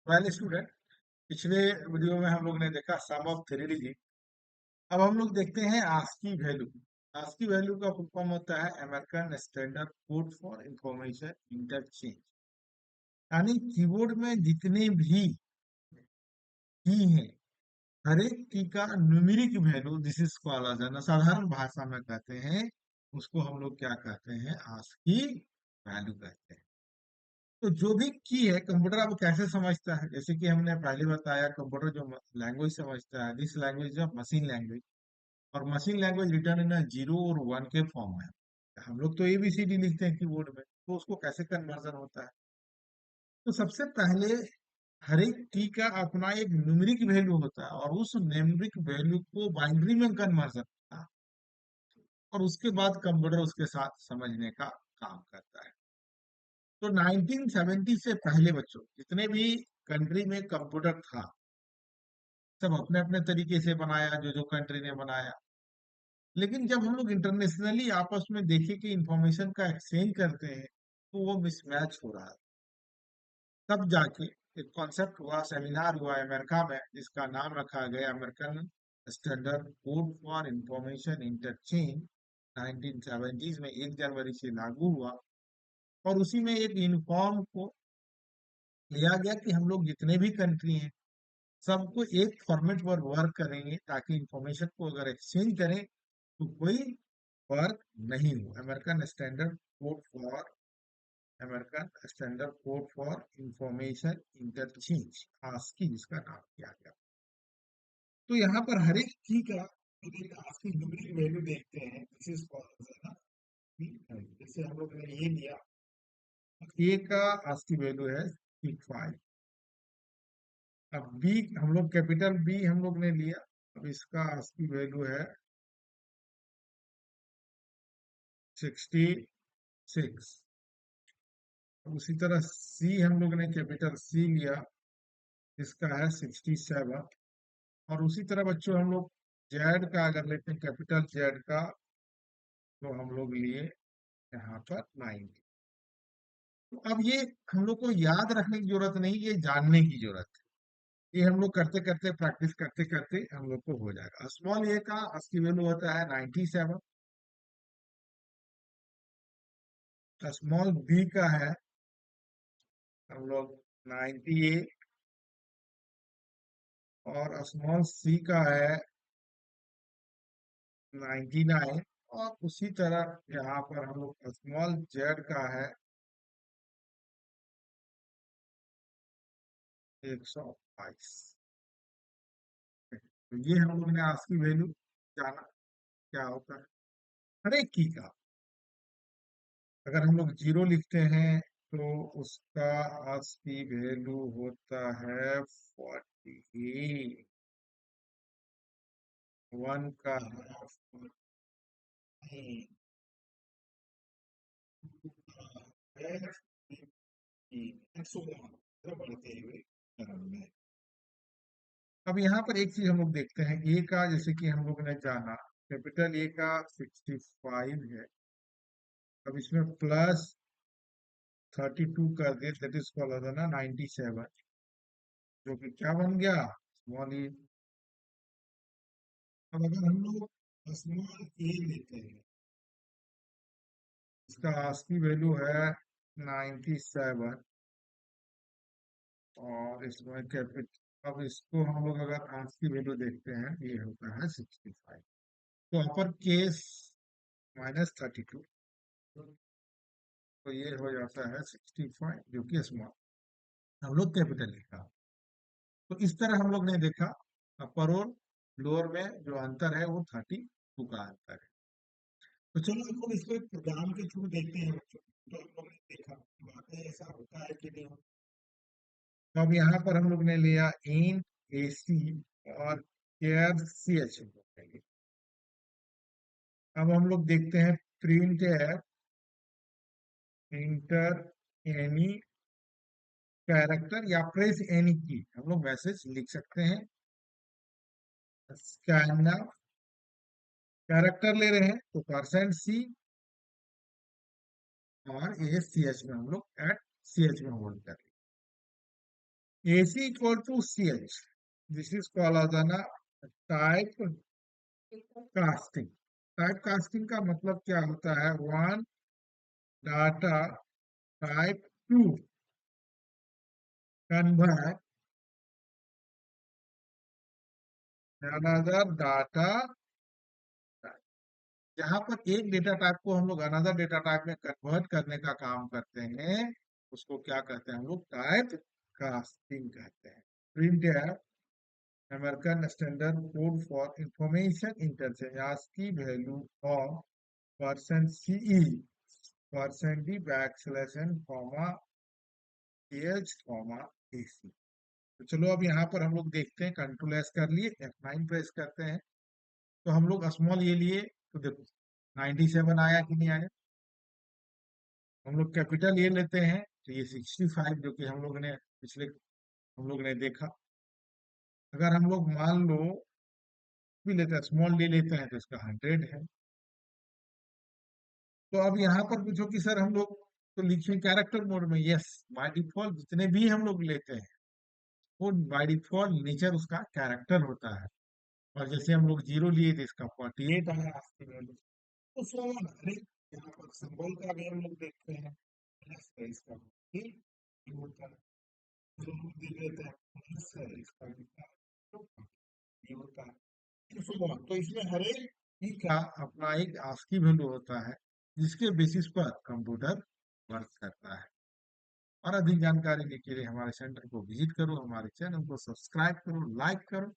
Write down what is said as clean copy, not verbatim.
Well student, पिछले video में हम लोग ने देखा सम ऑफ थ्री डिजिट। अब हम लोग देखते हैं आस्की वैल्यू। आस्की वैल्यू का फुल फॉर्म होता है American Standard Code for Information Interchange. यानी कीबोर्ड में जितने भी की हैं, हर एक की का numeric value this is called as an, साधारण भाषा में कहते हैं उसको हम लोग क्या कहते हैं, आस्की वैल्यू कहते हैं। तो जो भी की है कंप्यूटर अब कैसे समझता है, जैसे कि हमने पहले बताया कंप्यूटर जो लैंग्वेज समझता है, this language of machine language. और machine language return in zero और वन के फॉर्म में। हम लोग तो एबीसीडी लिखते हैं कीबोर्ड में, तो उसको कैसे कन्वर्जन होता है। तो सबसे पहले हर एक की का अपना एक न्यूमेरिक वैल्यू होता है और उस न्यूमेरिक वैल्यू को बाइनरी में कन्वर्जन होता है, और उसके बाद कंप्यूटर उसके साथ समझने का काम करता है। तो 1970 से पहले बच्चों जितने भी कंट्री में कंप्यूटर था, सब अपने अपने तरीके से बनाया, जो जो कंट्री ने बनाया। लेकिन जब हम लोग इंटरनेशनली आपस में देखे कि इंफॉर्मेशन का एक्सचेंज करते हैं, तो वो मिसमैच हो रहा है। तब जाके एक कॉन्सेप्ट हुआ, सेमिनार हुआ अमेरिका में, जिसका नाम रखा गया American Standard Code for Information interchange. 1970s में 1 जनवरी से लागू हुआ। और उसी में एक यूनिफॉर्म को लिया गया कि हम लोग जितने भी कंट्री हैं, सबको एक फॉर्मेट पर वर्क करेंगे, ताकि इंफॉर्मेशन को अगर एक्सचेंज करें तो कोई फर्क नहीं हो। American Standard Code for Information Interchange, ASCII जिसका नाम किया गया। तो यहाँ पर हर एक की का एक आस्की न्यूमेरिक वैल्यू देखते हैं, दिस इज कॉल्ड है ना की वैल्यू। जैसे हम लोग ने ये लिया, ए का आस्की वैल्यू है 65। अब बी हम लोग कैपिटल बी हम लोग ने लिया, अब इसका आस्की वैल्यू है 66। उसी तरह सी हम लोग ने कैपिटल सी लिया, इसका है 67। और उसी तरह बच्चों हम लोग जेड का अगर लेते हैं, कैपिटल जेड का, तो हम लोग लिए यहाँ पर 90। तो अब ये हम लोग को याद रखने की जरूरत नहीं, ये जानने की जरूरत है। ये हम लोग करते करते, प्रैक्टिस करते करते हम लोग को हो जाएगा। स्मॉल ए का अस्की वैल्यू होता है 97। स्मॉल बी का है हम लोग 98। और स्मॉल सी का है 99। और उसी तरह यहाँ पर हम लोग स्मॉल जेड का है 122। तो ये हम लोग ने आज की वैल्यू जाना क्या होता है हर एक की का। अगर हम लोग जीरो लिखते हैं तो उसका आज की वैल्यू होता है 48। वन का है 14, टू का है 15, and so on, बढ़ते हुए क्रम में। अब यहाँ पर एक चीज हम लोग देखते हैं, ए का जैसे कि हम लोग ने जाना, कैपिटल ए का 65 है। अब इसमें प्लस 32 कर दिए, दैट इज कॉल्ड ना 97, जो कि क्या बन गया, स्मॉल ए। अब अगर हम लोग स्मॉल ए लेते हैं, इसका आस्की वैल्यू है 97। और इसमें कैपिटल, अब इसको हम लोग अगर आस्की वैल्यू देखते हैं, ये होता है 65। तो अपर केस -32, तो ये हो जाता है 65, जो कि स्मॉल हम लोग कैपिटल लिखा। तो इस तरह हम लोग ने देखा अपर और लोअर में जो अंतर है वो 32 का अंतर है। तो चलो हम लोग इसको एक प्रोग्राम के थ्रू देखते हैं बच्चों। तो हम लोग ने देखा कि वाकई ऐसा होता है कि नहीं होता। तो अब यहाँ पर हम लोग ने लिया इन ए सी और केयर सी एच। अब हम लोग देखते हैं print F inter any character या प्रेस एनी की, हम लोग मैसेज लिख सकते हैं। स्कैन कैरेक्टर ले रहे हैं तो %C और ये सी एच में हम लोग एट सी एच में होल्ड कर AC equal to CH. This is called as an type casting. Type casting का मतलब क्या होता है? One data type two convert another data. जहां पर एक डेटा टाइप को हम लोग अनदर डेटा टाइप में कन्वर्ट करने का काम करते हैं, उसको क्या कहते हैं हम लोग? टाइप कास्टिंग कहते हैं। Print American Standard Code for Information interchange ASCII value of %CE %D backslash comma H comma AC। तो चलो अब यहाँ पर हम लोग देखते हैं, कंट्रोल एस कर लिए, F9 प्रेस करते हैं, तो हम लोग स्मॉल ये लिए, तो देखो 97 आया कि नहीं आया। हम लोग कैपिटल ये लेते हैं तो ये 65, जो कि हम लोग ने पिछले हम लोग ने देखा। अगर हम लोग मान लो भी लेते हैं, स्मॉल ले लेते हैं, तो इसका 100 है। तो अब यहाँ पर पूछो कि सर हम लोग तो लिखे कैरेक्टर मोड में। यस, बाय डिफॉल्ट जितने भी हम लोग लेते हैं वो बाय डिफॉल्ट नेचर उसका कैरेक्टर होता है। और जैसे हम लोग 0 लिए थे, इसका 48 आया आस्की वैल्यू। तो सो हर एक यहाँ पर सिंबल का भी हम लोग देखते हैं, प्लस है इसका भी ये होता है। जो हम लोग देख लेते हैं प्लस है इसका भी ये होता है। तो तो इसमें हर एक की का अपना एक आस्की वैल्यू होता है, जिसके बेसिस पर कंप्यूटर वर्क करता है। और अधिक जानकारी के लिए हमारे सेंटर को विजिट करो, हमारे चैनल को सब्सक्राइब करो, लाइक करो।